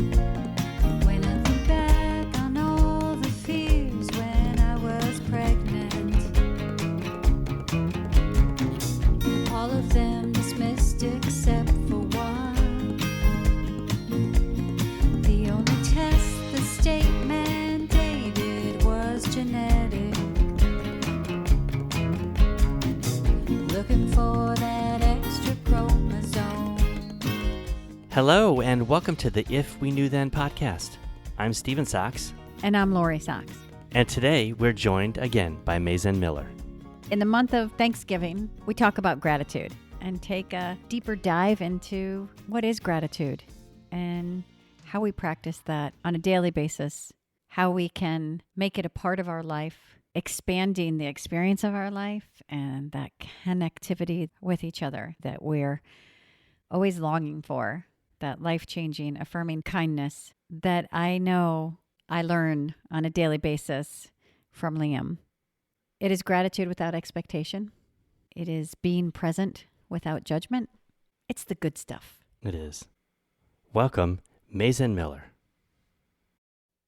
When I think back on all the fears when I was pregnant, all of them dismissed except for one. The only test the state mandated was genetic. Looking for that extra chromosome. Hello, and welcome to the If We Knew Then podcast. I'm Stephen Sachs, And I'm Lori Sachs. and today we're joined again by Maezen Miller. In the month of Thanksgiving, we talk about gratitude and take a deeper dive into what is gratitude and how we practice that on a daily basis, how we can make it a part of our life, expanding the experience of our life and that connectivity with each other that we're always longing for, that life-changing, affirming kindness that I know I learn on a daily basis from Liam. It is gratitude without expectation. It is being present without judgment. It's the good stuff. It is. Welcome, Maezen Miller.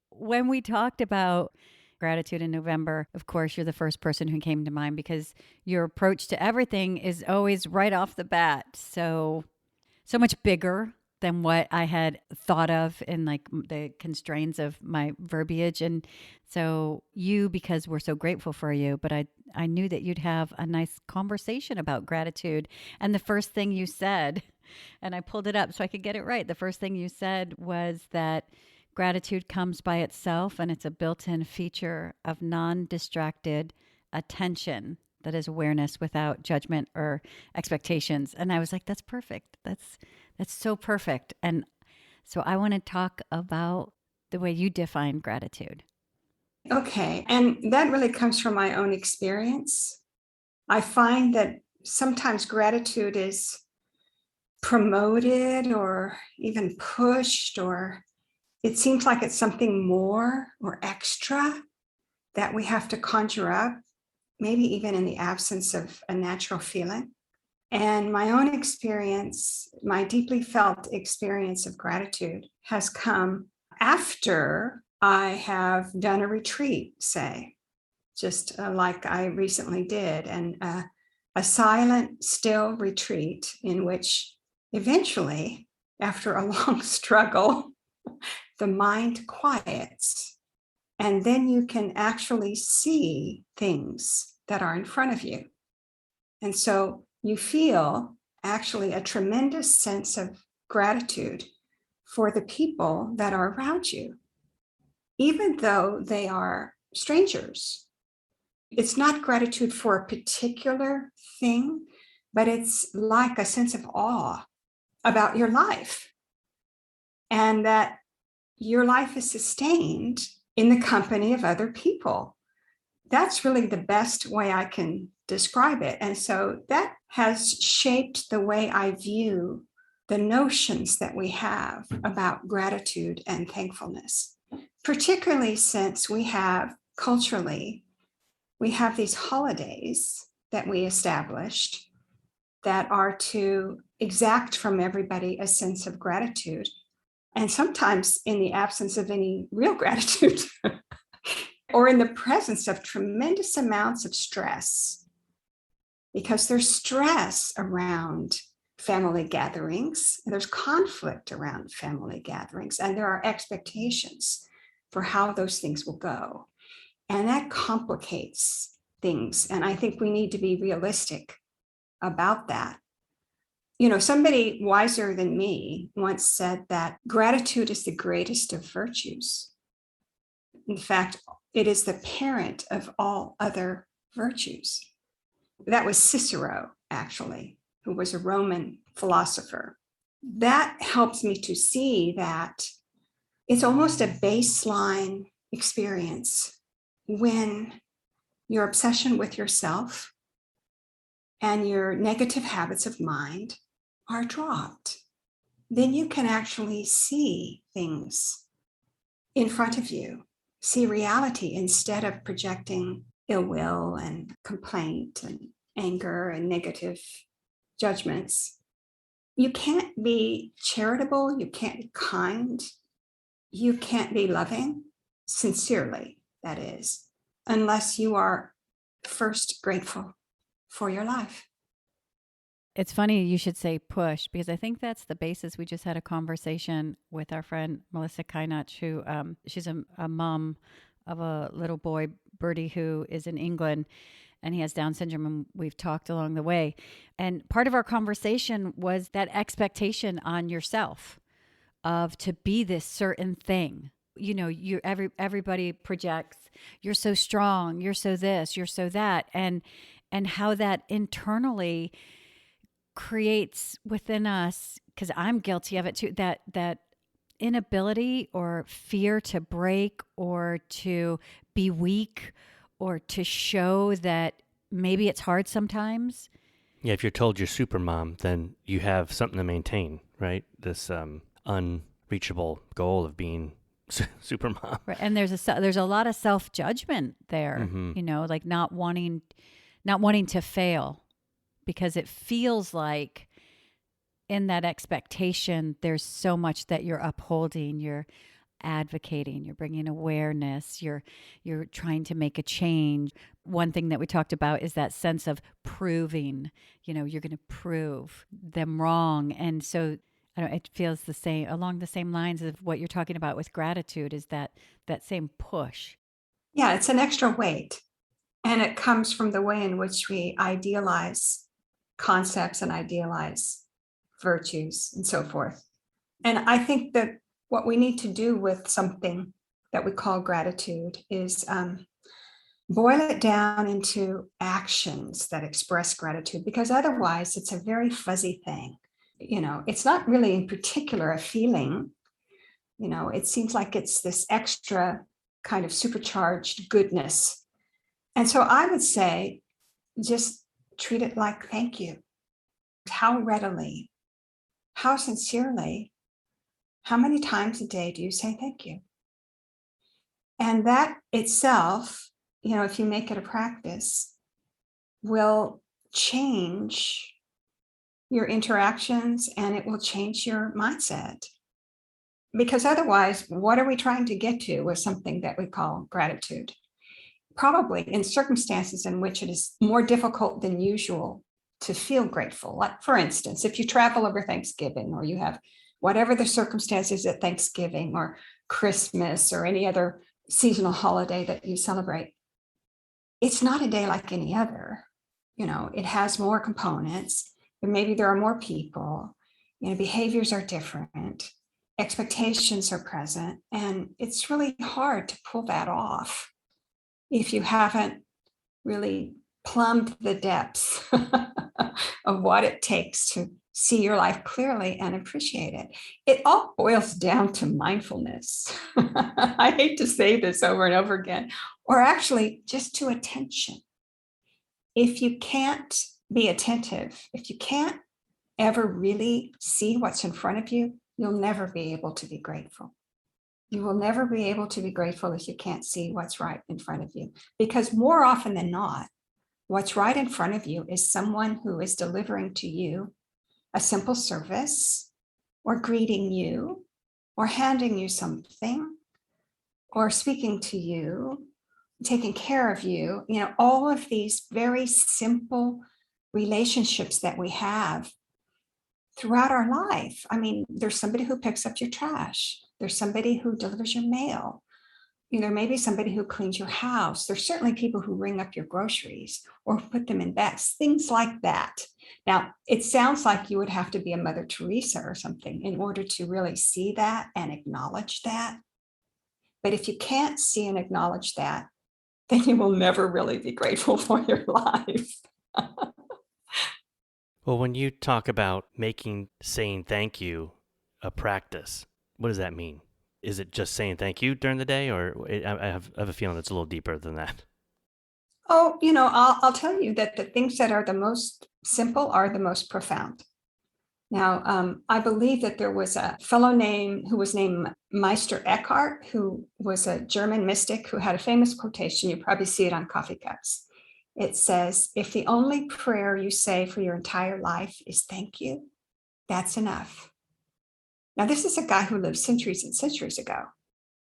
When we talked about gratitude in November, of course, you're the first person who came to mind because your approach to everything is always right off the bat. So much bigger than what I had thought of in like the constraints of my verbiage. And so because we're so grateful for you, but I knew that you'd have a nice conversation about gratitude. And the first thing you said, and I pulled it up so I could get it right. The first thing you said was that gratitude comes by itself and it's a built-in feature of non-distracted attention. That is awareness without judgment or expectations. And I was like, that's perfect. That's so perfect. And so I want to talk about the way you define gratitude. Okay. And that really comes from my own experience. I find that sometimes gratitude is promoted or even pushed, or it seems like it's something more or extra that we have to conjure up, maybe even in the absence of a natural feeling. And my own experience, my deeply felt experience of gratitude has come after I have done a retreat, say, just like I recently did, and a silent, still retreat in which eventually, after a long struggle, the mind quiets. And then you can actually see things that are in front of you. And so you feel actually a tremendous sense of gratitude for the people that are around you, even though they are strangers. It's not gratitude for a particular thing, but it's like a sense of awe about your life, and that your life is sustained in the company of other people. That's really the best way I can describe it. And so that has shaped the way I view the notions that we have about gratitude and thankfulness, particularly since we have culturally, we have these holidays that we established that are to exact from everybody a sense of gratitude, and sometimes in the absence of any real gratitude or in the presence of tremendous amounts of stress, because there's stress around family gatherings, and there's conflict around family gatherings, and there are expectations for how those things will go. And that complicates things. And I think we need to be realistic about that. You know, somebody wiser than me once said that gratitude is the greatest of virtues. In fact, it is the parent of all other virtues. That was Cicero, actually, who was a Roman philosopher. That helps me to see that it's almost a baseline experience when your obsession with yourself and your negative habits of mind are dropped. Then you can actually see things in front of you, see reality instead of projecting ill will and complaint and anger and negative judgments. You can't be charitable, you can't be kind, you can't be loving, sincerely, that is, unless you are first grateful for your life. It's funny you should say push, because I think that's the basis. We just had a conversation with our friend Melissa Kainach, who she's a mom of a little boy, Birdie, who is in England, and he has Down syndrome, and we've talked along the way. And part of our conversation was that expectation on yourself of to be this certain thing. You know, everybody projects, you're so strong, you're so this, you're so that, and how that internally creates within us, because I'm guilty of it too, that inability or fear to break or to be weak or to show that maybe it's hard sometimes. Yeah, if you're told you're super mom, then you have something to maintain, right? This unreachable goal of being super mom. Right. And there's a lot of self-judgment there, Mm-hmm. you know, like not wanting to fail, because it feels like in that expectation, there's so much that you're upholding, you're advocating, you're bringing awareness, you're trying to make a change. One thing that we talked about is that sense of proving, you know, you're going to prove them wrong. And so I don't know, it feels the same, along the same lines of what you're talking about with gratitude, is that same push. Yeah, it's an extra weight. And it comes from the way in which we idealize concepts and idealize virtues and so forth. And I think that what we need to do with something that we call gratitude is boil it down into actions that express gratitude, because otherwise it's a very fuzzy thing. You know, it's not really in particular a feeling. You know, it seems like it's this extra kind of supercharged goodness. And so I would say, just treat it like thank you. How readily, how sincerely, how many times a day do you say thank you? And that itself, you know, if you make it a practice, will change your interactions and it will change your mindset. Because otherwise, what are we trying to get to with something that we call gratitude? Probably in circumstances in which it is more difficult than usual to feel grateful. Like, for instance, if you travel over Thanksgiving, or you have whatever the circumstances at Thanksgiving or Christmas or any other seasonal holiday that you celebrate, it's not a day like any other. You know, it has more components, and maybe there are more people, you know, behaviors are different, expectations are present, and it's really hard to pull that off if you haven't really plumbed the depths of what it takes to see your life clearly and appreciate it. It all boils down to mindfulness. I hate to say this over and over again, or actually just to attention. If you can't be attentive, if you can't ever really see what's in front of you, you'll never be able to be grateful. You will never be able to be grateful if you can't see what's right in front of you. Because more often than not, what's right in front of you is someone who is delivering to you a simple service, or greeting you, or handing you something, or speaking to you, taking care of you. You know, all of these very simple relationships that we have throughout our life. I mean, there's somebody who picks up your trash. There's somebody who delivers your mail. You know, maybe somebody who cleans your house. There's certainly people who ring up your groceries or put them in bags, things like that. Now, it sounds like you would have to be a Mother Teresa or something in order to really see that and acknowledge that. But if you can't see and acknowledge that, then you will never really be grateful for your life. Well, when you talk about making saying thank you a practice, what does that mean? Is it just saying thank you during the day, or I have a feeling it's a little deeper than that? Oh, you know, I'll tell you that the things that are the most simple are the most profound. Now, I believe that there was a fellow who was named Meister Eckhart, who was a German mystic who had a famous quotation. You probably see it on coffee cups. It says, if the only prayer you say for your entire life is thank you, that's enough. Now, this is a guy who lived centuries and centuries ago.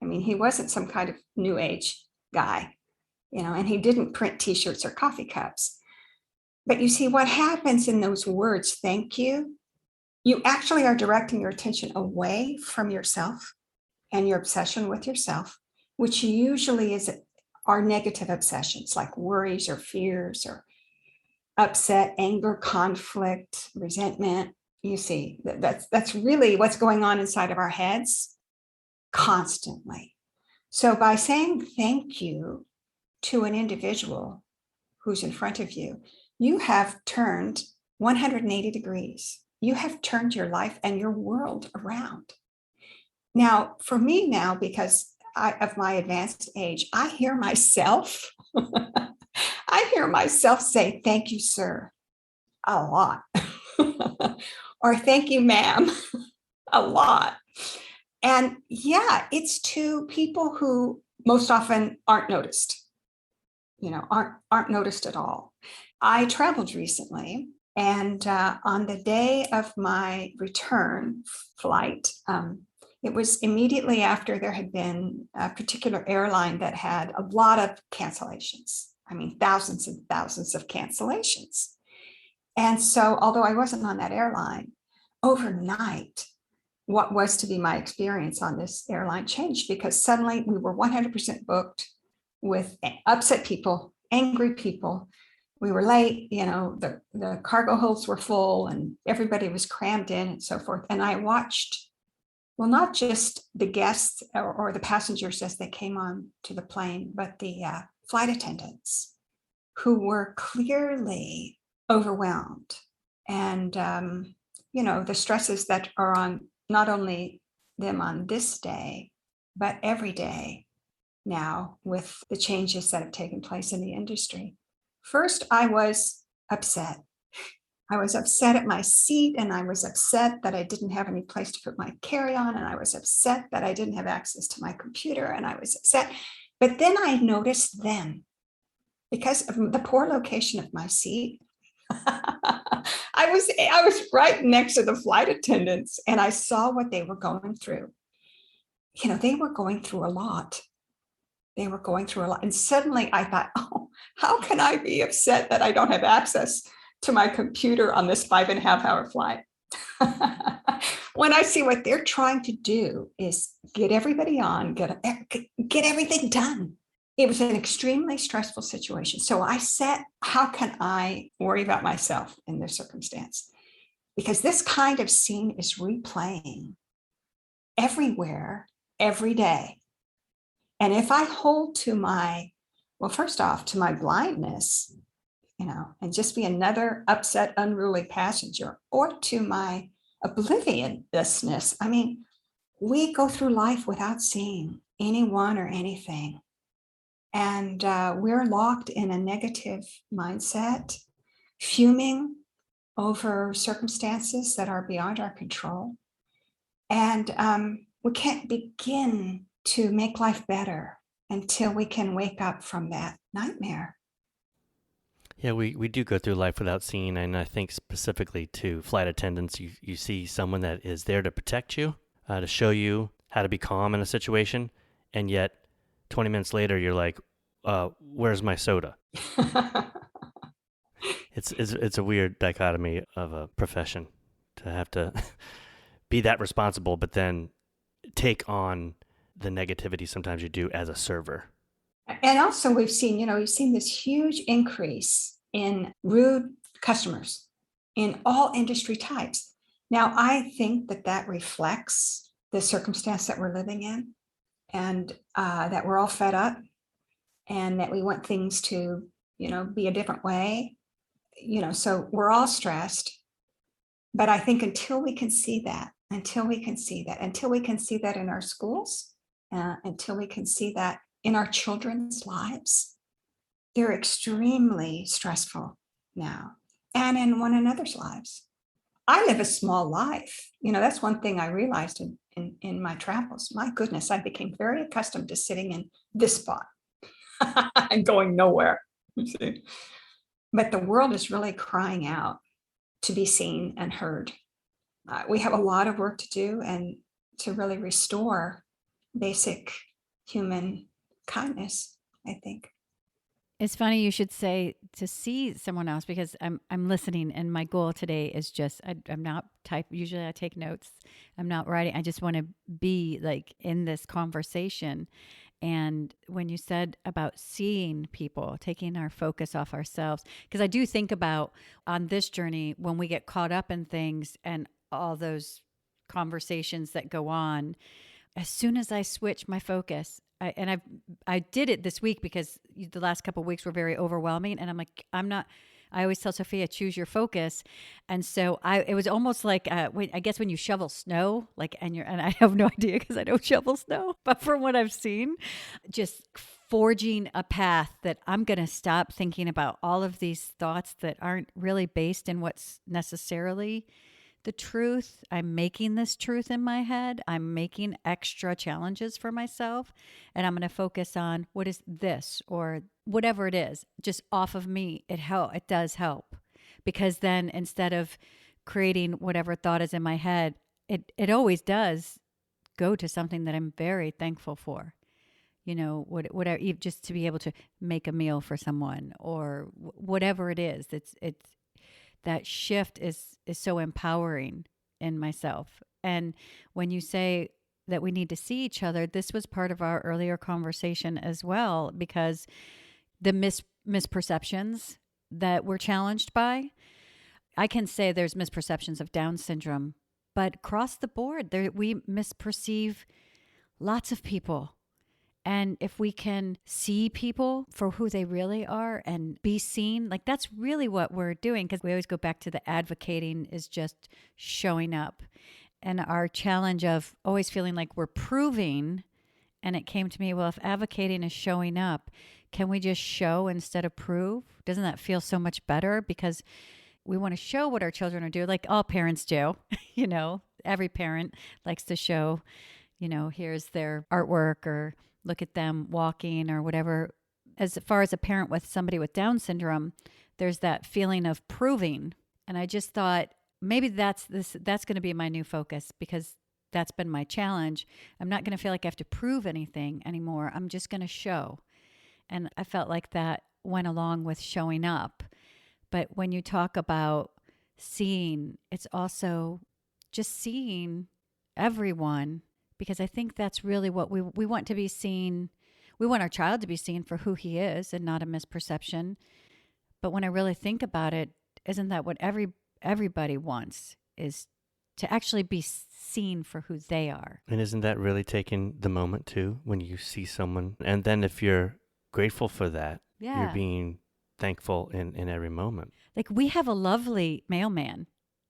I mean, he wasn't some kind of new age guy, and he didn't print t-shirts or coffee cups. But you see what happens in those words, thank you. You actually are directing your attention away from yourself and your obsession with yourself, which usually is our negative obsessions like worries or fears or upset, anger, conflict, resentment. You see, that's really what's going on inside of our heads constantly. So by saying thank you to an individual who's in front of you, you have turned 180 degrees. You have turned your life and your world around. Now, for me now, because of my advanced age, I hear myself, I hear myself say, thank you, sir, a lot. Or thank you, ma'am, a lot. And yeah, it's to people who most often aren't noticed, aren't noticed at all. I traveled recently, and on the day of my return flight, it was immediately after there had been a particular airline that had a lot of cancellations. I mean, thousands and thousands of cancellations. And so, although I wasn't on that airline, overnight, what was to be my experience on this airline changed, because suddenly we were 100% booked with upset people, angry people. We were late, the cargo holds were full and everybody was crammed in and so forth. And I watched, well, not just the guests or the passengers as they came on to the plane, but the flight attendants who were clearly overwhelmed. And, the stresses that are on not only them on this day, but every day now with the changes that have taken place in the industry. First, I was upset. I was upset at my seat, and I was upset that I didn't have any place to put my carry-on, and I was upset that I didn't have access to my computer, and I was upset. But then I noticed them because of the poor location of my seat. I was right next to the flight attendants, and I saw what they were going through. They were going through a lot. And suddenly I thought, oh, how can I be upset that I don't have access to my computer on this 5.5-hour flight? When I see what they're trying to do is get everybody on, get everything done. It was an extremely stressful situation. So I said, how can I worry about myself in this circumstance? Because this kind of scene is replaying everywhere, every day. And if I hold to first off, to my blindness, and just be another upset, unruly passenger, or to my obliviousness, I mean, we go through life without seeing anyone or anything. And we're locked in a negative mindset, fuming over circumstances that are beyond our control. And we can't begin to make life better until we can wake up from that nightmare. Yeah, we do go through life without seeing, and I think specifically to flight attendants, you see someone that is there to protect you, to show you how to be calm in a situation, and yet 20 minutes later you're like, where's my soda? It's a weird dichotomy of a profession to have to be that responsible, but then take on the negativity sometimes you do as a server. And also we've seen this huge increase in rude customers in all industry types. Now, I think that reflects the circumstance that we're living in, and that we're all fed up, and that we want things to, be a different way. So we're all stressed. But I think until we can see that in our schools, until we can see that in our children's lives, they're extremely stressful now, and in one another's lives. I live a small life. That's one thing I realized in my travels. My goodness, I became very accustomed to sitting in this spot and going nowhere. But the world is really crying out to be seen and heard. We have a lot of work to do, and to really restore basic human kindness, I think. It's funny you should say to see someone else, because I'm listening, and my goal today is just I'm not type. Usually I take notes. I'm not writing. I just want to be like in this conversation. And when you said about seeing people, taking our focus off ourselves, because I do think about on this journey when we get caught up in things and all those conversations that go on, as soon as I switch my focus, I did it this week because the last couple of weeks were very overwhelming, and I'm like, I always tell Sophia, choose your focus. And so it was almost like, I guess when you shovel snow, like, and I have no idea because I don't shovel snow, but from what I've seen, just forging a path that I'm going to stop thinking about all of these thoughts that aren't really based in what's necessarily the truth. I'm making this truth in my head. I'm making extra challenges for myself, and I'm going to focus on what is this or whatever it is, just off of me. It does help, because then instead of creating whatever thought is in my head, it always does go to something that I'm very thankful for. You know, whatever, just to be able to make a meal for someone or whatever it is. It's that shift is so empowering in myself. And when you say that we need to see each other, this was part of our earlier conversation as well, because the misperceptions that we're challenged by, I can say there's misperceptions of Down syndrome, but across the board, we misperceive lots of people. And if we can see people for who they really are and be seen, like that's really what we're doing. Because we always go back to the advocating is just showing up. And our challenge of always feeling like we're proving, and it came to me, well, if advocating is showing up, can we just show instead of prove? Doesn't that feel so much better? Because we want to show what our children are doing, like all parents do. You know, every parent likes to show, here's their artwork or look at them walking or whatever. As far as a parent with somebody with Down syndrome, there's that feeling of proving. And I just thought maybe that's going to be my new focus, because that's been my challenge. I'm not going to feel like I have to prove anything anymore. I'm just going to show. And I felt like that went along with showing up. But when you talk about seeing, it's also just seeing everyone, because I think that's really what we want to be seen. We want our child to be seen for who he is and not a misperception. But when I really think about it, isn't that what everybody wants, is to actually be seen for who they are? And isn't that really taking the moment too, when you see someone? And then if you're grateful for that, you're being thankful in every moment. Like we have a lovely mailman.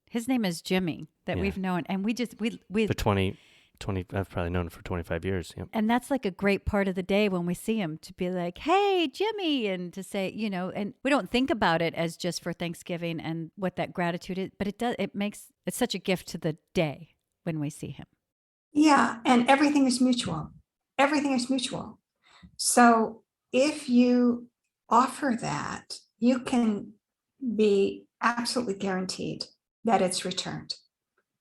His name is Jimmy that we've known. And we For 20, I've probably known him for 25 years. Yep. And that's like a great part of the day when we see him, to be like, hey, Jimmy, and to say, and we don't think about it as just for Thanksgiving and what that gratitude is, but it's such a gift to the day when we see him. Yeah. And everything is mutual. Everything is mutual. So if you offer that, you can be absolutely guaranteed that it's returned.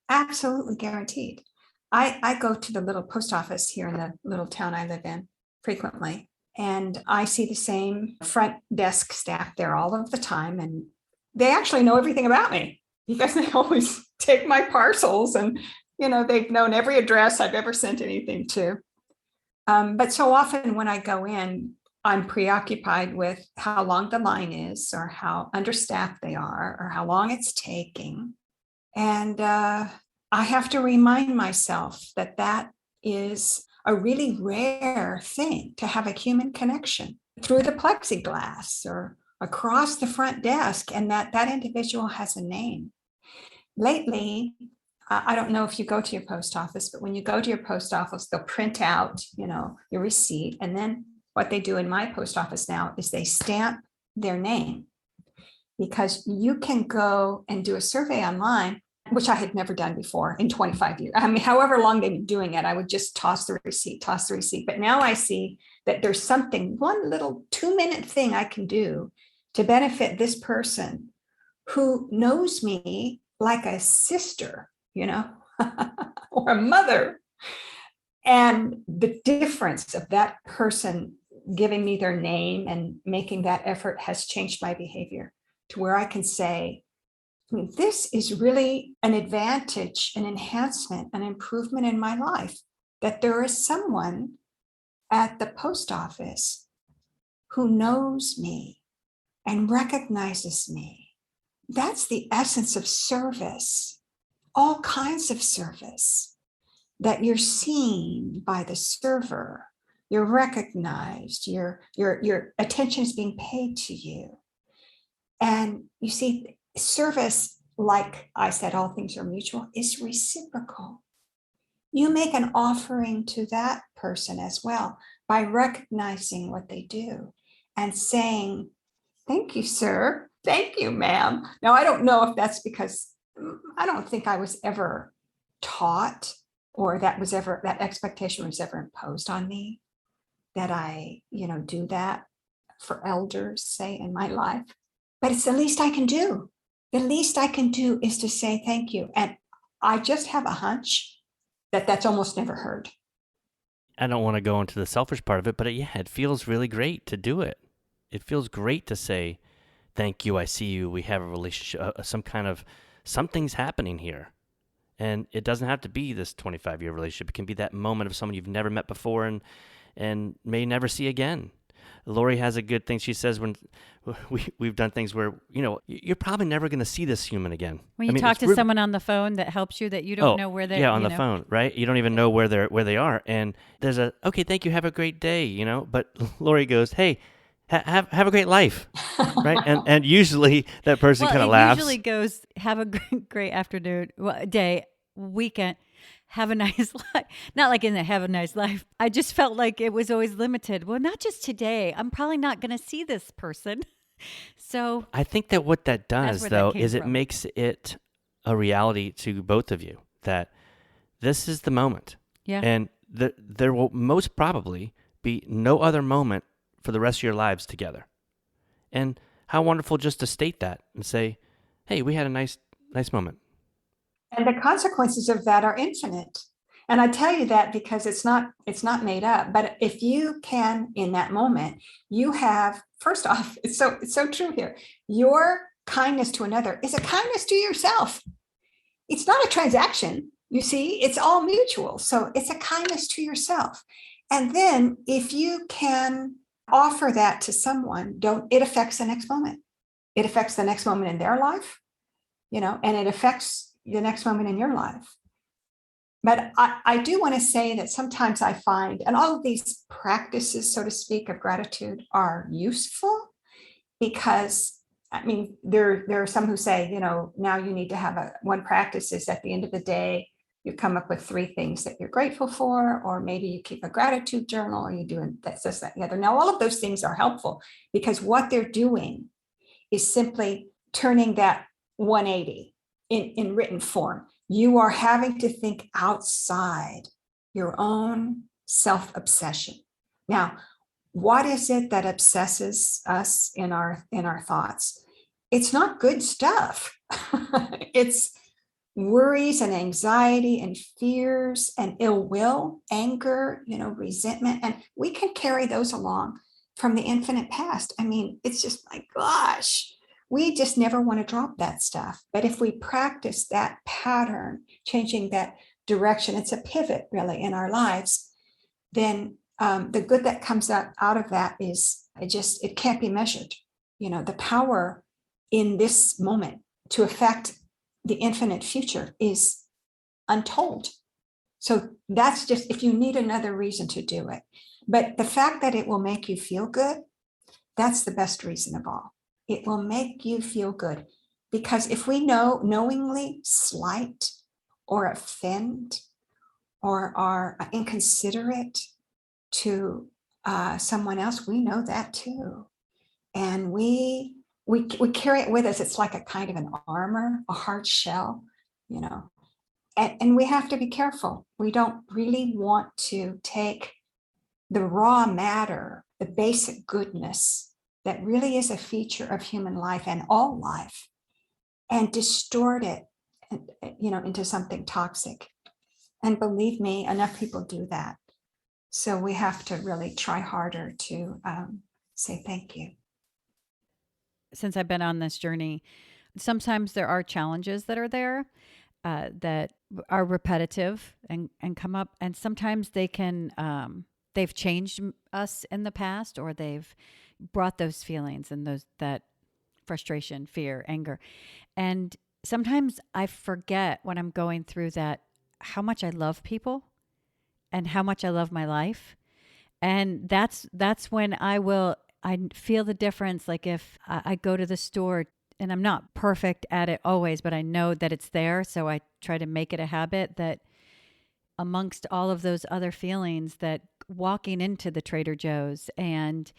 Absolutely guaranteed. I go to the little post office here in the little town I live in frequently, and I see the same front desk staff there all of the time. And they actually know everything about me because they always take my parcels, and, they've known every address I've ever sent anything to. But so often when I go in, I'm preoccupied with how long the line is, or how understaffed they are, or how long it's taking. And I have to remind myself that is a really rare thing, to have a human connection through the plexiglass or across the front desk, and that individual has a name. Lately, I don't know if you go to your post office, but when you go to your post office, they'll print out, your receipt. And then what they do in my post office now is they stamp their name, because you can go and do a survey online, which I had never done before in 25 years. I mean, however long they've been doing it, I would just toss the receipt. But now I see that there's one little 2-minute thing I can do to benefit this person who knows me like a sister, or a mother. And the difference of that person giving me their name and making that effort has changed my behavior to where I can say, this is really an advantage, an enhancement, an improvement in my life, that there is someone at the post office who knows me and recognizes me. That's the essence of service, all kinds of service, that you're seen by the server, you're recognized, your attention is being paid to you. And you see, service, like I said, all things are mutual, is reciprocal. You make an offering to that person as well by recognizing what they do and saying, thank you, sir. Thank you, ma'am. Now, I don't know if that's because I don't think I was ever taught, or that expectation was ever imposed on me, that I, do that for elders, say, in my life. But it's the least I can do. The least I can do is to say thank you. And I just have a hunch that that's almost never heard. I don't want to go into the selfish part of it, but it feels really great to do it. It feels great to say, thank you, I see you, we have a relationship, something's happening here. And it doesn't have to be this 25-year relationship. It can be that moment of someone you've never met before and may never see again. Lori has a good thing. She says when we've done things where, you're probably never going to see this human again. When you talk to someone on the phone that helps you, that you don't know where they're. Yeah, on the phone, right? You don't even know where they are. And there's okay, thank you, have a great day, But Lori goes, hey, have a great life, right? And usually that person kind of laughs. Usually goes, have a great afternoon, day, weekend. Have a nice life. Not like in the have a nice life. I just felt like it was always limited. Well, not just today. I'm probably not going to see this person. So I think that what that does, though, is it from. makes it a reality to both of you that this is the moment. Yeah. And there will most probably be no other moment for the rest of your lives together. And how wonderful just to state that and say, hey, we had a nice moment. And the consequences of that are infinite. And I tell you that because it's not made up. But if you can, in that moment, you have, first off, it's so true here. Your kindness to another is a kindness to yourself. It's not a transaction. You see, it's all mutual. So it's a kindness to yourself. And then if you can offer that to someone, it affects the next moment. It affects the next moment in their life, and it affects the next moment in your life. But I do want to say that sometimes I find, and all of these practices, so to speak, of gratitude are useful because, there are some who say, now you need to have one practice is at the end of the day, you come up with 3 things that you're grateful for, or maybe you keep a gratitude journal, or you do this, that, and the other. Now, all of those things are helpful because what they're doing is simply turning that 180 in written form. You are having to think outside your own self-obsession. Now, what is it that obsesses us in our thoughts? It's not good stuff. It's worries and anxiety and fears and ill will, anger, resentment. And we can carry those along from the infinite past. It's just, my gosh, we just never want to drop that stuff. But if we practice that pattern, changing that direction, it's a pivot really in our lives, then the good that comes out of that is, it can't be measured. The power in this moment to affect the infinite future is untold. So that's just, if you need another reason to do it. But the fact that it will make you feel good, that's the best reason of all. It will make you feel good. Because if we knowingly slight or offend or are inconsiderate to someone else, we know that too. And we carry it with us. It's like a kind of an armor, a hard shell, and we have to be careful. We don't really want to take the raw matter, the basic goodness that really is a feature of human life and all life, and distort it, into something toxic. And believe me, enough people do that. So we have to really try harder to say thank you. Since I've been on this journey, sometimes there are challenges that are there that are repetitive and come up. And sometimes they can, they've changed us in the past, or they've brought those feelings and that frustration, fear, anger. And sometimes I forget when I'm going through that how much I love people and how much I love my life. And that's when I feel the difference. Like if I go to the store, and I'm not perfect at it always, but I know that it's there. So I try to make it a habit that amongst all of those other feelings, that walking into the Trader Joe's and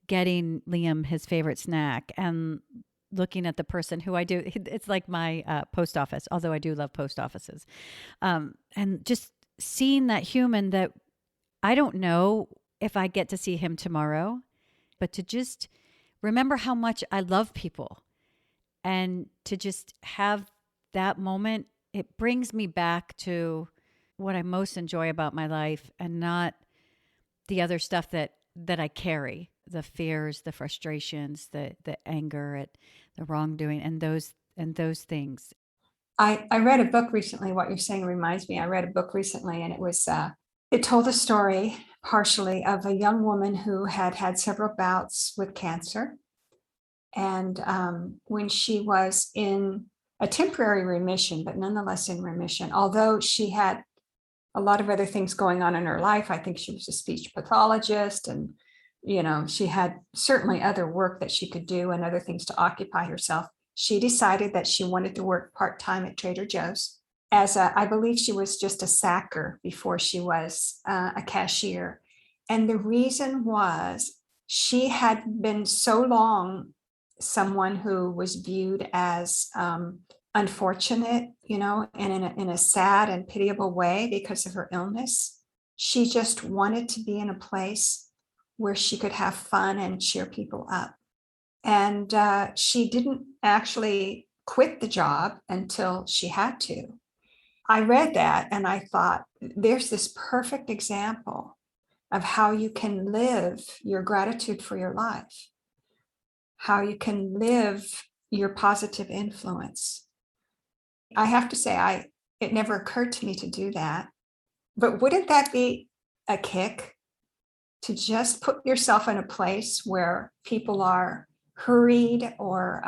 getting Liam his favorite snack and looking at the person who I do, it's like my post office, although I do love post offices. And just seeing that human that I don't know if I get to see him tomorrow, but to just remember how much I love people and to just have that moment, it brings me back to what I most enjoy about my life, and not the other stuff that I carry, the fears, the frustrations, the anger at the wrongdoing, and those things. I read a book recently. What you're saying reminds me. I read a book recently, and it told a story partially of a young woman who had had several bouts with cancer. And when she was in a temporary remission, but nonetheless in remission, although she had a lot of other things going on in her life. I think she was a speech pathologist, and she had certainly other work that she could do and other things to occupy herself. She decided that she wanted to work part-time at Trader Joe's I believe she was just a sacker before she was a cashier. And the reason was she had been so long someone who was viewed as unfortunate, and in a sad and pitiable way because of her illness. She just wanted to be in a place where she could have fun and cheer people up. And she didn't actually quit the job until she had to. I read that and I thought, there's this perfect example of how you can live your gratitude for your life, how you can live your positive influence. I have to say, it never occurred to me to do that. But wouldn't that be a kick to just put yourself in a place where people are hurried or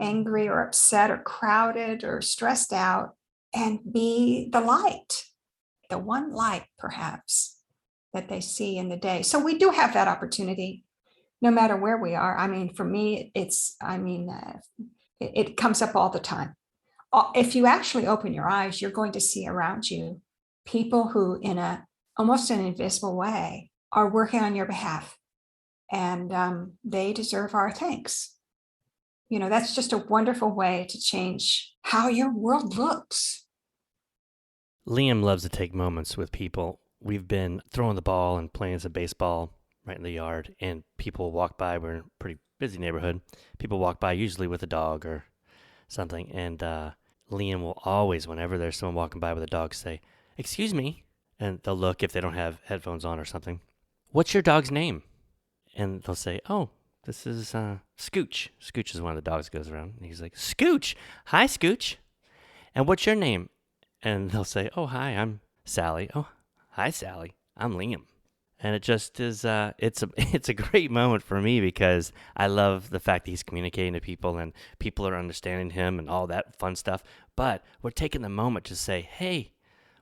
angry or upset or crowded or stressed out, and be the light, the one light perhaps that they see in the day. So we do have that opportunity no matter where we are. I mean, for me, it comes up all the time. If you actually open your eyes, you're going to see around you people who, in almost an invisible way, are working on your behalf, and they deserve our thanks. That's just a wonderful way to change how your world looks. Liam loves to take moments with people. We've been throwing the ball and playing some baseball right in the yard, and people walk by. We're in a pretty busy neighborhood. People walk by, usually with a dog or something, and Liam will always, whenever there's someone walking by with a dog, say, "Excuse me," and they'll look if they don't have headphones on or something. "What's your dog's name?" And they'll say, "Oh, this is Scooch." Scooch is one of the dogs that goes around. And he's like, "Scooch, hi Scooch. And what's your name?" And they'll say, "Oh, hi, I'm Sally." "Oh, hi Sally, I'm Liam." And it just is, it's a great moment for me, because I love the fact that he's communicating to people and people are understanding him and all that fun stuff. But we're taking the moment to say, hey,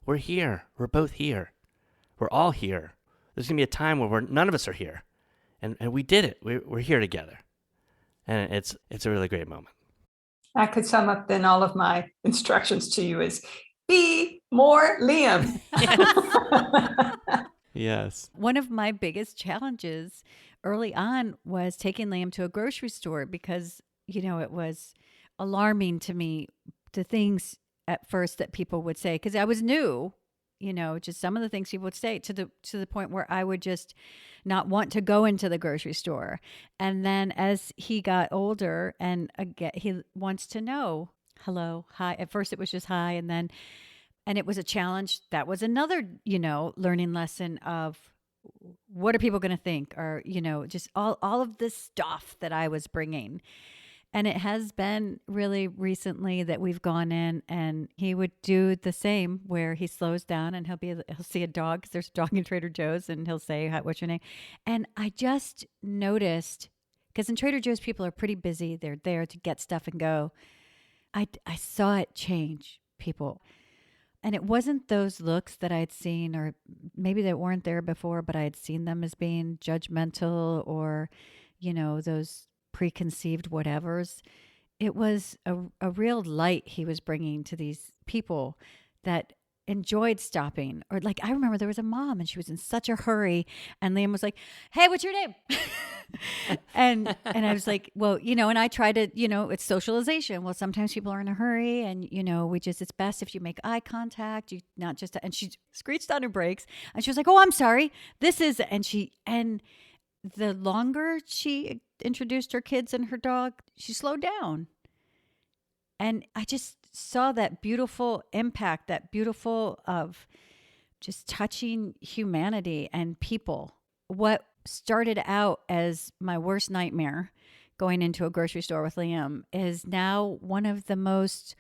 we're here. We're both here. We're all here. There's going to be a time where none of us are here. And we did it. We're here together. And it's a really great moment. I could sum up then all of my instructions to you as be more Liam. Yes. One of my biggest challenges early on was taking Liam to a grocery store, because, it was alarming to me, the things at first that people would say, because I was new, just some of the things people would say, to the point where I would just not want to go into the grocery store. And then as he got older, and again, he wants to know, hello, hi. At first it was just hi. And then And it was a challenge. That was another, learning lesson of what are people going to think, or, just all of this stuff that I was bringing. And it has been really recently that we've gone in, and he would do the same, where he slows down and he'll see a dog, 'cause there's a dog in Trader Joe's, and he'll say, "Hi, what's your name?" And I just noticed, because in Trader Joe's, people are pretty busy. They're there to get stuff and go. I saw it change people. And it wasn't those looks that I'd seen, or maybe they weren't there before, but I had seen them as being judgmental, or, those preconceived whatevers. It was a real light he was bringing to these people that enjoyed stopping. Or, like, I remember there was a mom, and she was in such a hurry, and Liam was like, "Hey, what's your name?" and I was like, well, and I try to, it's socialization. Well, sometimes people are in a hurry, and, it's best if you make eye contact, you not just, and she screeched on her brakes, and she was like, "Oh, I'm sorry. And the longer she introduced her kids and her dog, she slowed down. And I just saw that beautiful impact, that beautiful of just touching humanity and people. What started out as my worst nightmare, going into a grocery store with Liam, is now one of the most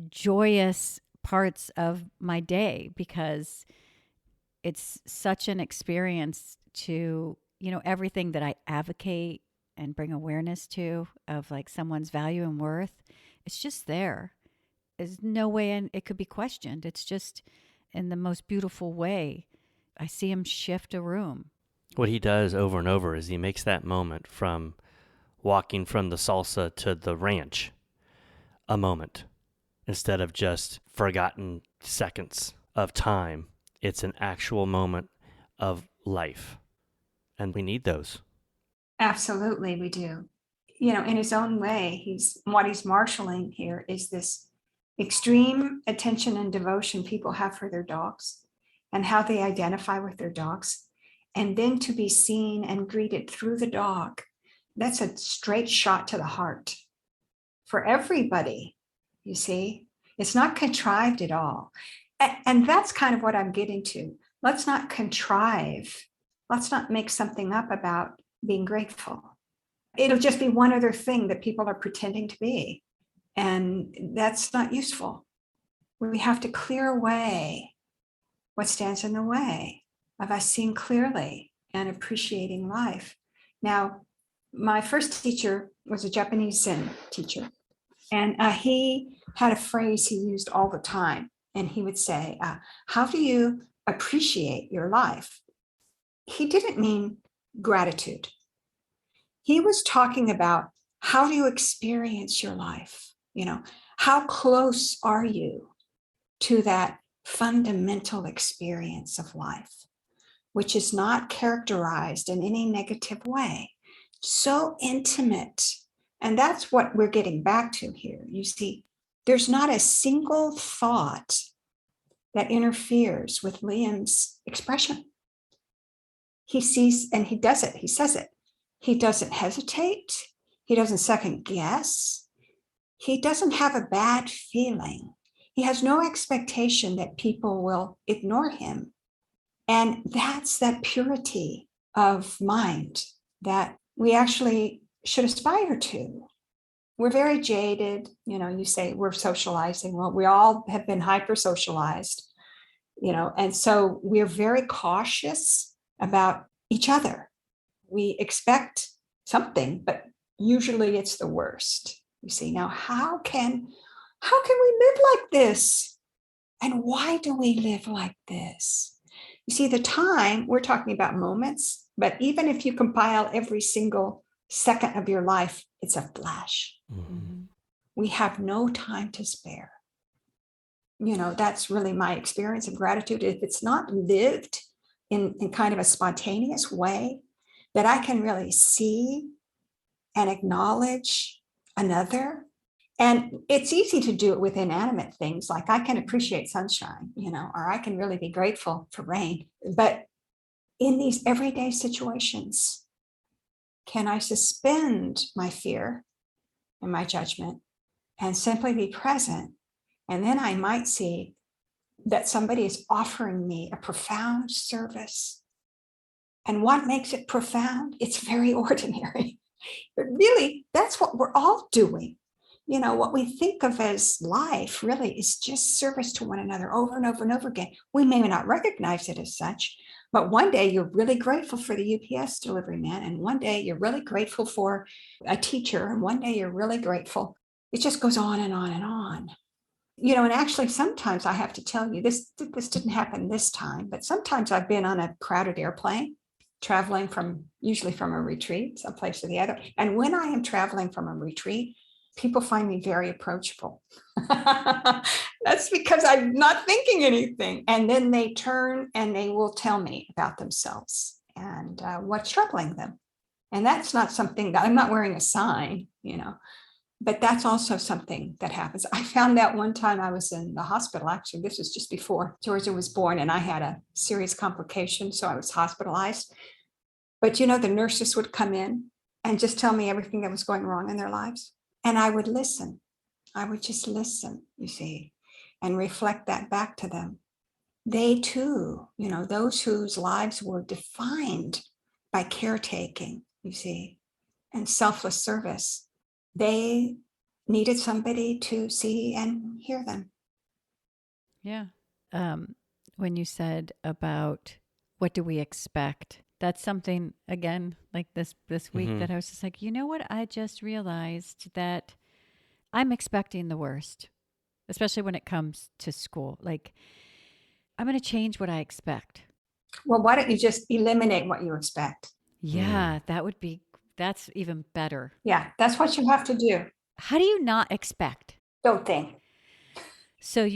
joyous parts of my day, because it's such an experience to, everything that I advocate and bring awareness to, of like someone's value and worth. It's just there. There's no way it could be questioned. It's just in the most beautiful way. I see him shift a room. What he does over and over is he makes that moment from walking from the salsa to the ranch a moment, instead of just forgotten seconds of time. It's an actual moment of life. And we need those. Absolutely, we do. In his own way, what he's marshaling here is this extreme attention and devotion people have for their dogs, and how they identify with their dogs. And then to be seen and greeted through the dog, that's a straight shot to the heart for everybody. You see, it's not contrived at all. And that's kind of what I'm getting to. Let's not contrive. Let's not make something up about being grateful. It'll just be one other thing that people are pretending to be. And that's not useful. We have to clear away what stands in the way of us seeing clearly and appreciating life. Now, my first teacher was a Japanese Zen teacher, and he had a phrase he used all the time. And he would say, how do you appreciate your life? He didn't mean gratitude. He was talking about, how do you experience your life? How close are you to that fundamental experience of life, which is not characterized in any negative way, so intimate. And that's what we're getting back to here. You see, there's not a single thought that interferes with Liam's expression. He sees, and he does it. He says it. He doesn't hesitate. He doesn't second guess. He doesn't have a bad feeling. He has no expectation that people will ignore him. And that's that purity of mind that we actually should aspire to. We're very jaded. You say we're socializing. Well, we all have been hyper socialized, and so we're very cautious about each other. We expect something, but usually it's the worst. You see, now how can we live like this? And why do we live like this? You see, the time, we're talking about moments, but even if you compile every single second of your life, it's a flash. Mm-hmm. We have no time to spare. That's really my experience of gratitude. If it's not lived in kind of a spontaneous way, that I can really see and acknowledge another. And it's easy to do it with inanimate things, like I can appreciate sunshine, or I can really be grateful for rain. But in these everyday situations, can I suspend my fear and my judgment and simply be present? And then I might see that somebody is offering me a profound service. And what makes it profound? It's very ordinary. But really, that's what we're all doing. What we think of as life really is just service to one another over and over and over again. We may not recognize it as such, but one day you're really grateful for the UPS delivery man. And one day you're really grateful for a teacher. And one day you're really grateful. It just goes on and on and on. And actually sometimes I have to tell you, this didn't happen this time, but sometimes I've been on a crowded airplane traveling usually from a retreat, someplace or the other. And when I am traveling from a retreat, people find me very approachable. That's because I'm not thinking anything. And then they turn and they will tell me about themselves and what's troubling them. And that's not something that I'm not wearing a sign, but that's also something that happens. I found that one time I was in the hospital. Actually, this was just before Georgia was born, and I had a serious complication, so I was hospitalized. But the nurses would come in and just tell me everything that was going wrong in their lives. And I would listen. I would just listen, you see, and reflect that back to them. They too, those whose lives were defined by caretaking, you see, and selfless service, they needed somebody to see and hear them. Yeah. When you said about what do we expect, that's something, again, like this week that I was just like, you know what? I just realized that I'm expecting the worst, especially when it comes to school. Like, I'm going to change what I expect. Well, why don't you just eliminate what you expect? Yeah, that's even better. Yeah, that's what you have to do. How do you not expect? Don't think. So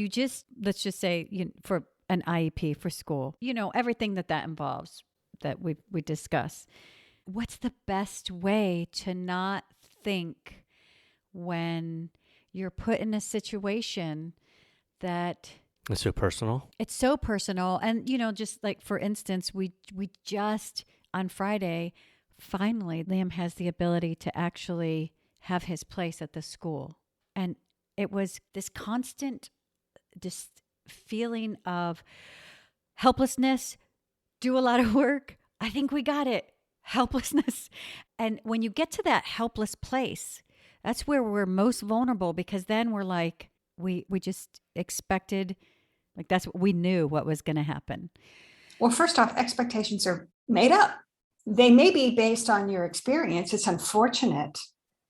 let's just say for an IEP for school, everything that involves that we discuss. What's the best way to not think when you're put in a situation that It's so personal. it's so personal? And, just like, for instance, we just on Friday, finally, Liam has the ability to actually have his place at the school. And it was this constant just feeling of helplessness, do a lot of work. I think we got it. Helplessness. And when you get to that helpless place, that's where we're most vulnerable, because then we're like, we just expected, like, that's what we knew what was going to happen. Well, first off, expectations are made up. They may be based on your experience. It's unfortunate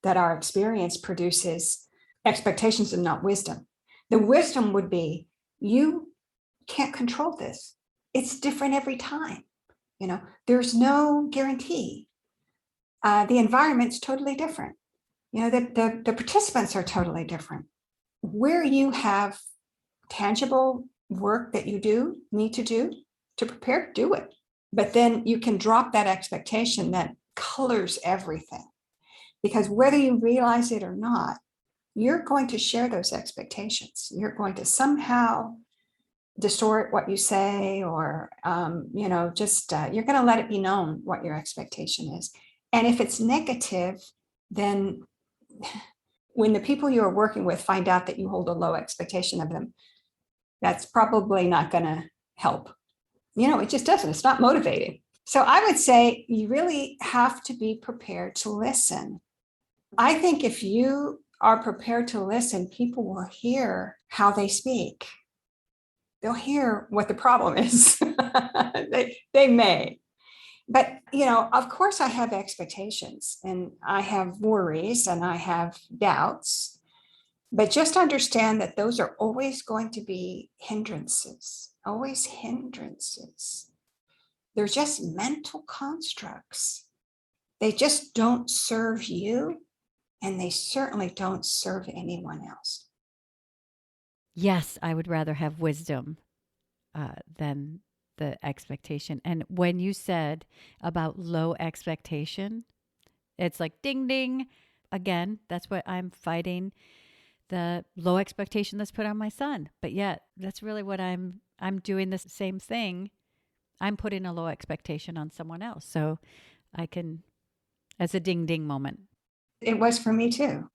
that our experience produces expectations and not wisdom. The wisdom would be, you can't control this. It's different every time. There's no guarantee. The environment's totally different. The participants are totally different. Where you have tangible work that you need to do to prepare, do it. But then you can drop that expectation that colors everything. Because whether you realize it or not, you're going to share those expectations. You're going to somehow distort what you say, or you're going to let it be known what your expectation is. And if it's negative, then when the people you're working with find out that you hold a low expectation of them, that's probably not going to help. It just doesn't. It's not motivating. So I would say you really have to be prepared to listen. I think if you are prepared to listen, people will hear how they speak. They'll hear what the problem is. they may. But, of course I have expectations and I have worries and I have doubts, but just understand that those are always going to be hindrances, always hindrances. They're just mental constructs. They just don't serve you, and they certainly don't serve anyone else. Yes, I would rather have wisdom than the expectation. And when you said about low expectation, it's like ding, ding. Again, that's what I'm fighting, the low expectation that's put on my son. But yet, that's really what I'm doing the same thing. I'm putting a low expectation on someone else. So I can, as a ding, ding moment. It was for me too.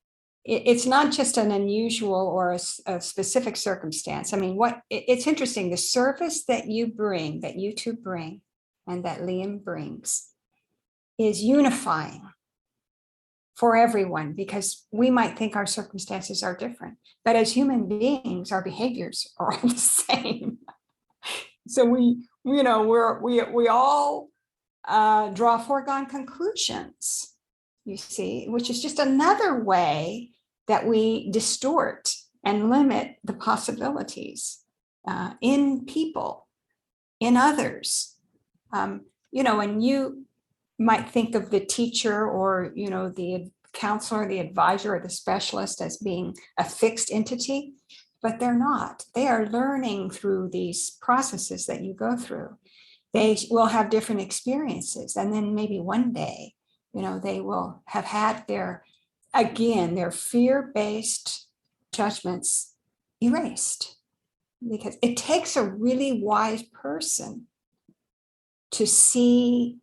it's not just an unusual or a specific circumstance. I mean, it's interesting, the service that you bring, that you two bring, and that Liam brings is unifying for everyone, because we might think our circumstances are different, but as human beings, our behaviors are all the same. So we all draw foregone conclusions, you see, which is just another way that we distort and limit the possibilities in people, in others. And you might think of the teacher or, the counselor, the advisor, or the specialist as being a fixed entity, but they're not. They are learning through these processes that you go through. They will have different experiences. And then maybe one day, they will have had their fear-based judgments erased, because it takes a really wise person to see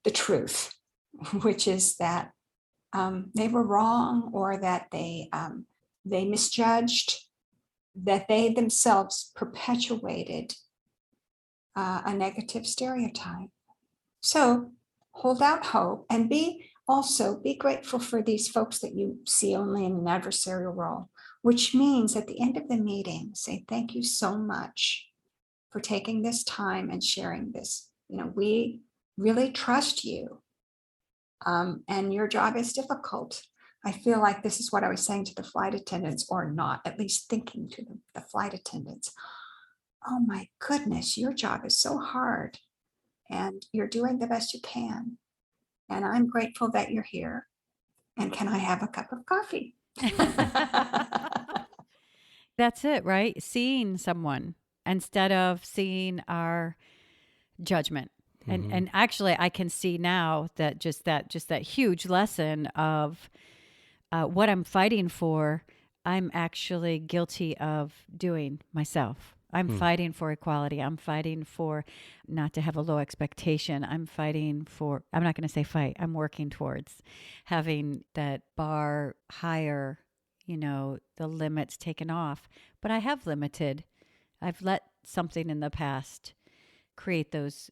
the truth, which is that they were wrong, or that they misjudged, that they themselves perpetuated a negative stereotype. So hold out hope, and be grateful for these folks that you see only in an adversarial role, which means at the end of the meeting, say, thank you so much for taking this time and sharing this. We really trust you. And your job is difficult. I feel like this is what I was saying to the flight attendants, or not, at least thinking to the flight attendants. Oh my goodness, your job is so hard, and you're doing the best you can. And I'm grateful that you're here. And can I have a cup of coffee? That's it, right? Seeing someone instead of seeing our judgment. And actually, I can see now that just that huge lesson of what I'm fighting for, I'm actually guilty of doing myself. I'm fighting for equality. I'm fighting for not to have a low expectation. I'm fighting for, I'm not going to say fight, I'm working towards having that bar higher, the limits taken off. But I have limited. I've let something in the past create those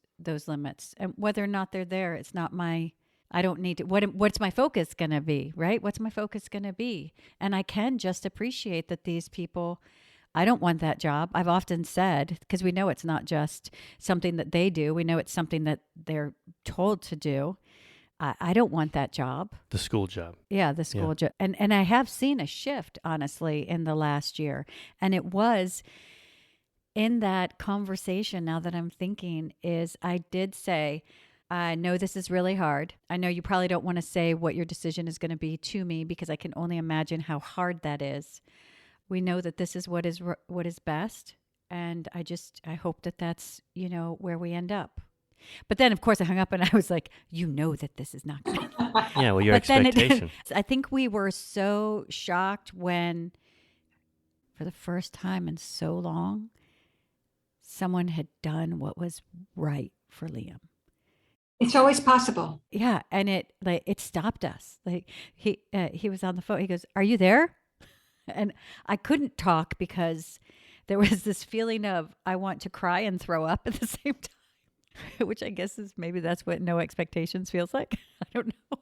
limits, and whether or not they're there, it's not I don't need to, what's my focus going to be, right? What's my focus going to be? And I can just appreciate that these people, I don't want that job. I've often said, because we know it's not just something that they do. We know it's something that they're told to do. I don't want that job. The school job. Yeah, the school job. And I have seen a shift, honestly, in the last year. And it was in that conversation, now that I'm thinking, is I did say, I know this is really hard. I know you probably don't want to say what your decision is going to be to me, because I can only imagine how hard that is. We know that this is what is best. And I hope that that's, where we end up. But then, of course, I hung up and I was like, that this is not going to. Yeah, well, your expectation. I think we were so shocked when, for the first time in so long, someone had done what was right for Liam. It's always possible. Yeah, and it stopped us. Like he was on the phone. He goes, "Are you there?" And I couldn't talk because there was this feeling of I want to cry and throw up at the same time, which I guess is maybe that's what no expectations feels like. I don't know,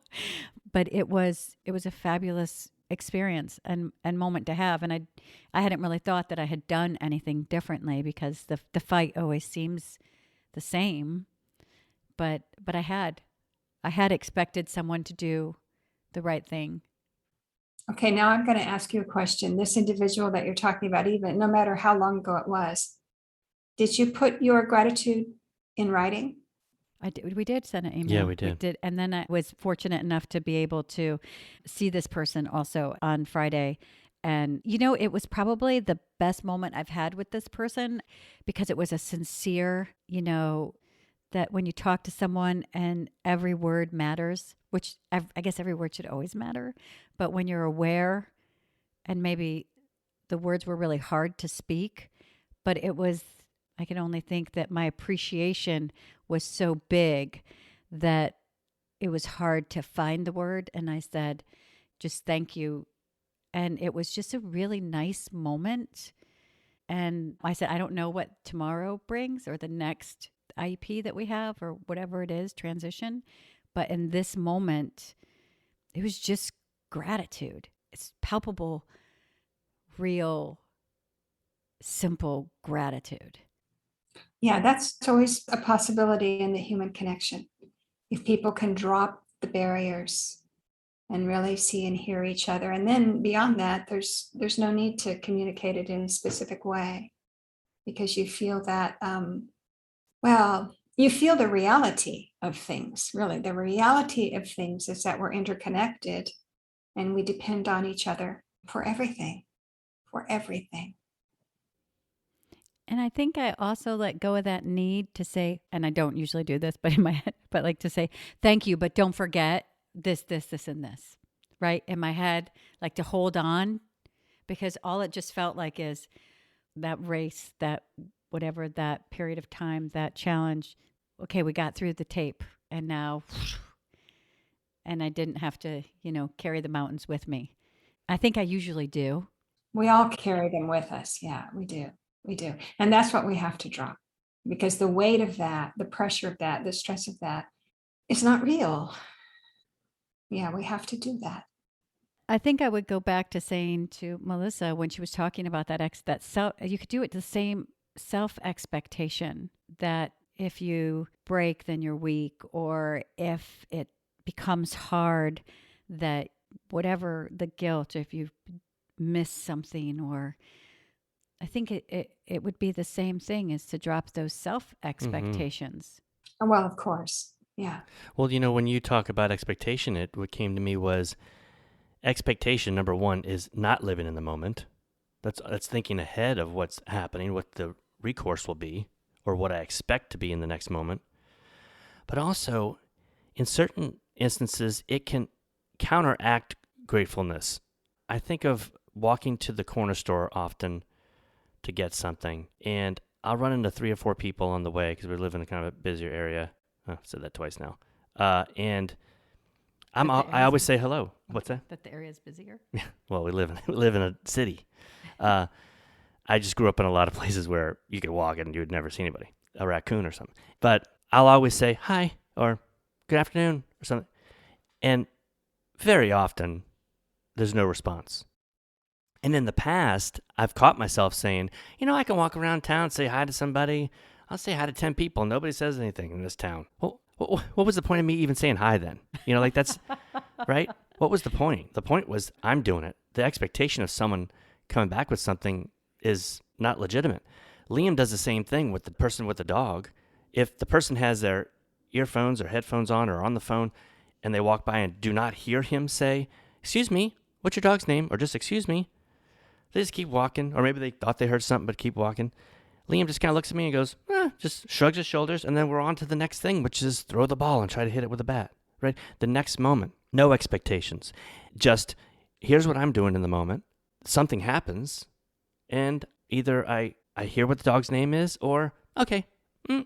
but it was a fabulous experience and moment to have. And I hadn't really thought that I had done anything differently, because the fight always seems the same. But I had expected someone to do the right thing. Okay, now I'm going to ask you a question. This individual that you're talking about, even no matter how long ago it was, did you put your gratitude in writing? We did send an email. Yeah, we did. And then I was fortunate enough to be able to see this person also on Friday. And, it was probably the best moment I've had with this person, because it was a sincere, that when you talk to someone and every word matters, which I guess every word should always matter, but when you're aware, and maybe the words were really hard to speak, but I can only think that my appreciation was so big that it was hard to find the word. And I said, just thank you And it was just a really nice moment. And I said, I don't know what tomorrow brings or the next IEP that we have or whatever it is, transition. But in this moment, it was just gratitude. It's palpable, real, simple gratitude. Yeah, that's always a possibility in the human connection. If people can drop the barriers and really see and hear each other. And then beyond that, there's no need to communicate it in a specific way, because you feel that, well, you feel the reality of things, really. The reality of things is that we're interconnected and we depend on each other for everything, for everything. And I think I also let go of that need to say, and I don't usually do this, but in my head, but like to say, thank you, but don't forget this, and this, right? In my head, like to hold on, because all it just felt like is that race, that whatever, that period of time, that challenge. Okay, we got through the tape and now, and I didn't have to, carry the mountains with me. I think I usually do. We all carry them with us. Yeah, we do. We do. And that's what we have to drop, because the weight of that, the pressure of that, the stress of that is not real. Yeah, we have to do that. I think I would go back to saying to Melissa when she was talking about that self, you could do it the same self expectation that if you break, then you're weak, or if it becomes hard, that whatever the guilt, if you miss something, or I think it would be the same thing as to drop those self expectations. Well, of course. Yeah. Well, when you talk about expectation, what came to me was expectation, number one, is not living in the moment. That's thinking ahead of what's happening, what the recourse will be, or what I expect to be in the next moment. But also, in certain instances, it can counteract gratefulness. I think of walking to the corner store often to get something, and I'll run into 3 or 4 people on the way because we live in a kind of a busier area. Oh, I've said that twice now. And I always say hello. What's that? That the area is busier? Yeah. Well, we live in a city. I just grew up in a lot of places where you could walk and you would never see anybody, a raccoon or something. But I'll always say hi or good afternoon or something. And very often there's no response. And in the past, I've caught myself saying, I can walk around town, say hi to somebody. I'll say hi to 10 people. Nobody says anything in this town. Well, what was the point of me even saying hi then? That's right. What was the point? The point was I'm doing it. The expectation of someone coming back with something is not legitimate. Liam does the same thing with the person with the dog. If the person has their earphones or headphones on or on the phone and they walk by and do not hear him say, excuse me, what's your dog's name? Or just excuse me. They just keep walking. Or maybe they thought they heard something but keep walking. Liam just kind of looks at me and goes, just shrugs his shoulders, and then we're on to the next thing, which is throw the ball and try to hit it with a bat, right? The next moment. No expectations. Just, here's what I'm doing in the moment. Something happens, and either I hear what the dog's name is, or, okay,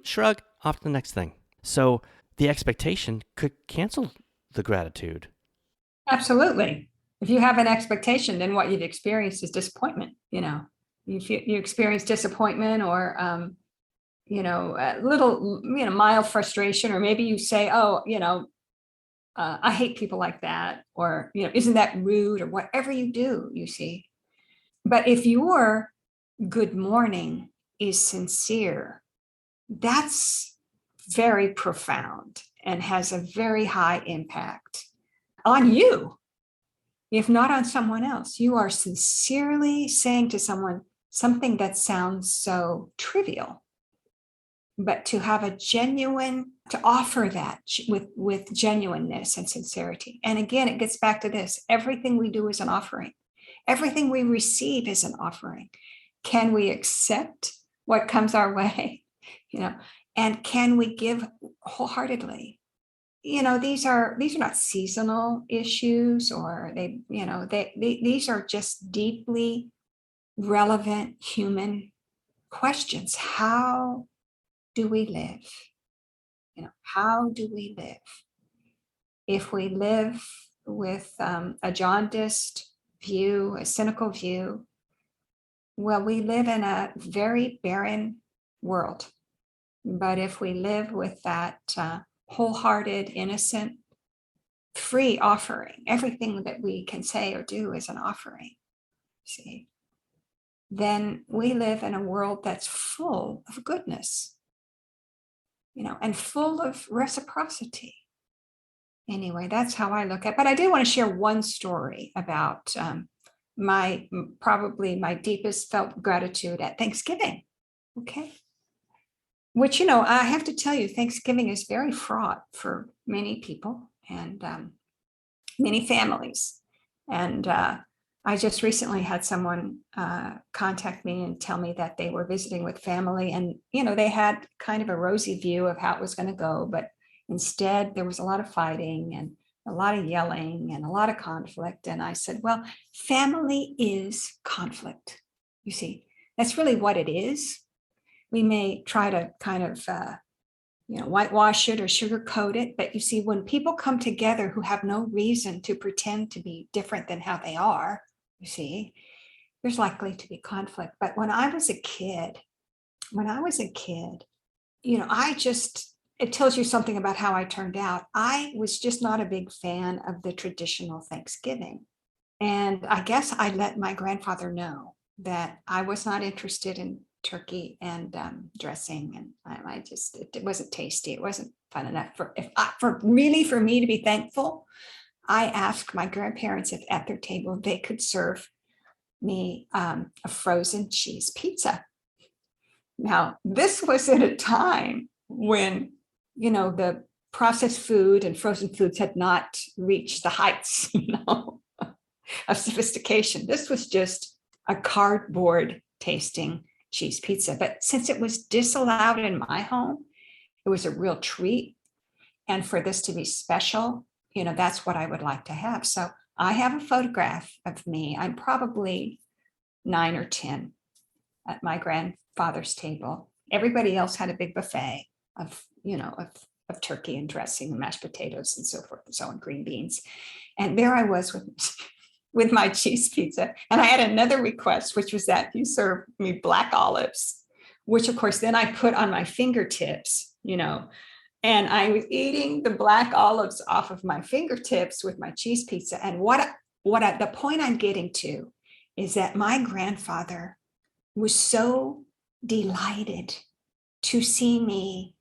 shrug, off to the next thing. So the expectation could cancel the gratitude. Absolutely. If you have an expectation, then what you've experienced is disappointment. You experience disappointment, or a little mild frustration, or maybe you say, I hate people like that, or isn't that rude, or whatever you do, you see. But if your good morning is sincere, that's very profound and has a very high impact on you, if not on someone else. You are sincerely saying to someone something that sounds so trivial, but to have to offer that with genuineness and sincerity. And again, it gets back to this: everything we do is an offering. Everything we receive is an offering. Can we accept what comes our way? And can we give wholeheartedly? These are not seasonal issues, or these are just deeply relevant human questions. How do we live? How do we live? If we live with a jaundiced view, a cynical view. Well, we live in a very barren world. But if we live with that wholehearted, innocent, free offering, everything that we can say or do is an offering, see, then we live in a world that's full of goodness, and full of reciprocity. Anyway, that's how I look at it. But I do want to share one story about probably my deepest felt gratitude at Thanksgiving. Okay. Which, I have to tell you, Thanksgiving is very fraught for many people and many families. And I just recently had someone contact me and tell me that they were visiting with family and, they had kind of a rosy view of how it was going to go. But instead, there was a lot of fighting and a lot of yelling and a lot of conflict. And I said, well, family is conflict. You see, that's really what it is. We may try to kind of, whitewash it or sugarcoat it. But you see, when people come together who have no reason to pretend to be different than how they are, you see, there's likely to be conflict. But when I was a kid, it tells you something about how I turned out. I was just not a big fan of the traditional Thanksgiving. And I guess I let my grandfather know that I was not interested in turkey and dressing, and it wasn't tasty. It wasn't fun enough for me to be thankful. I asked my grandparents if at their table they could serve me a frozen cheese pizza. Now, this was at a time when the processed food and frozen foods had not reached the heights of sophistication. This was just a cardboard tasting cheese pizza. But since it was disallowed in my home, it was a real treat. And for this to be special, that's what I would like to have. So I have a photograph of me. I'm probably 9 or 10 at my grandfather's table. Everybody else had a big buffet of turkey and dressing and mashed potatoes and so forth and so on, green beans. And there I was with my cheese pizza. And I had another request, which was that you serve me black olives, which of course then I put on my fingertips, and I was eating the black olives off of my fingertips with my cheese pizza. And the point I'm getting to is that my grandfather was so delighted to see me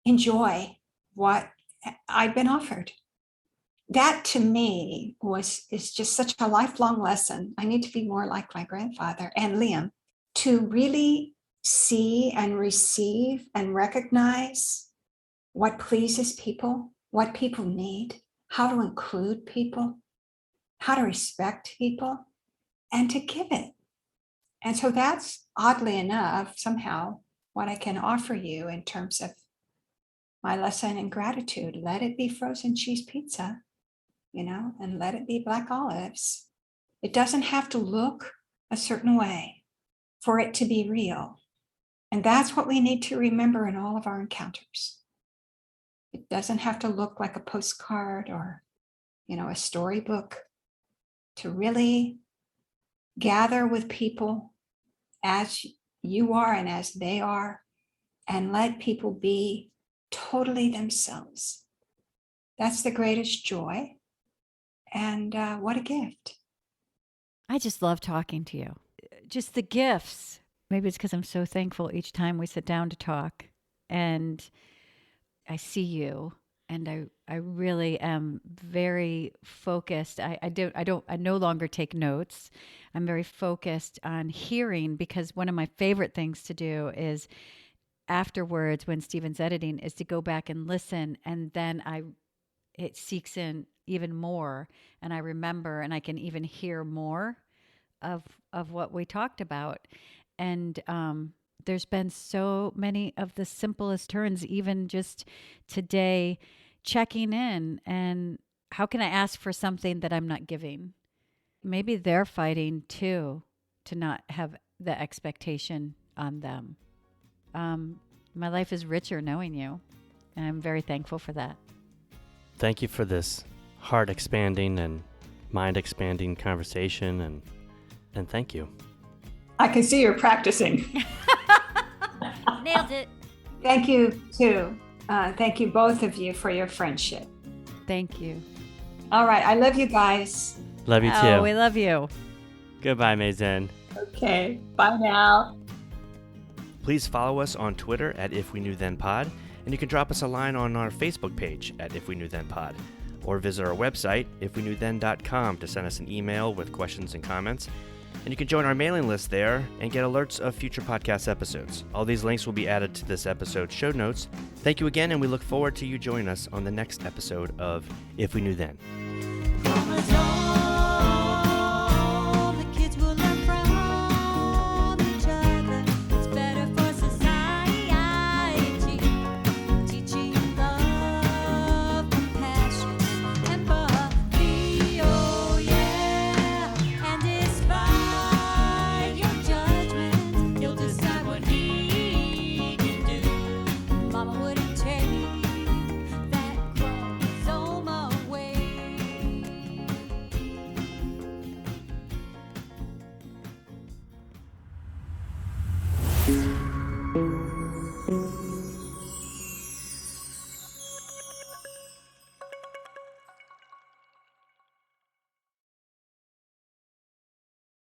enjoy what I'd been offered. That to me is just such a lifelong lesson. I need to be more like my grandfather and Liam to really see and receive and recognize what pleases people, what people need, how to include people, how to respect people, and to give it. And so that's oddly enough, somehow, what I can offer you in terms of my lesson in gratitude. Let it be frozen cheese pizza. And let it be black olives. It doesn't have to look a certain way for it to be real. And that's what we need to remember in all of our encounters. It doesn't have to look like a postcard or, a storybook. To really gather with people as you are and as they are, and let people be totally themselves. That's the greatest joy. And what a gift. I just love talking to you. Just the gifts. Maybe it's because I'm so thankful each time we sit down to talk and I see you, and I really am very focused. I no longer take notes. I'm very focused on hearing, because one of my favorite things to do is afterwards when Stephen's editing is to go back and listen, and then it seeks in even more, and I remember, and I can even hear more of what we talked about. And there's been so many of the simplest turns, even just today, checking in, and how can I ask for something that I'm not giving? Maybe they're fighting too, to not have the expectation on them. My life is richer knowing you, and I'm very thankful for that. Thank you for this heart expanding and mind-expanding conversation, and thank you. I can see you're practicing. Nailed it. Thank you, too. Thank you, both of you, for your friendship. Thank you. All right. I love you guys. Love you too. Oh, we love you. Goodbye, Maezen. Okay. Bye now. Please follow us on Twitter at If We Knew Then Pod, and you can drop us a line on our Facebook page at If We Knew Then Pod, or visit our website, ifweknewthen.com, to send us an email with questions and comments. And you can join our mailing list there and get alerts of future podcast episodes. All these links will be added to this episode's show notes. Thank you again, and we look forward to you joining us on the next episode of If We Knew Then. Thank you.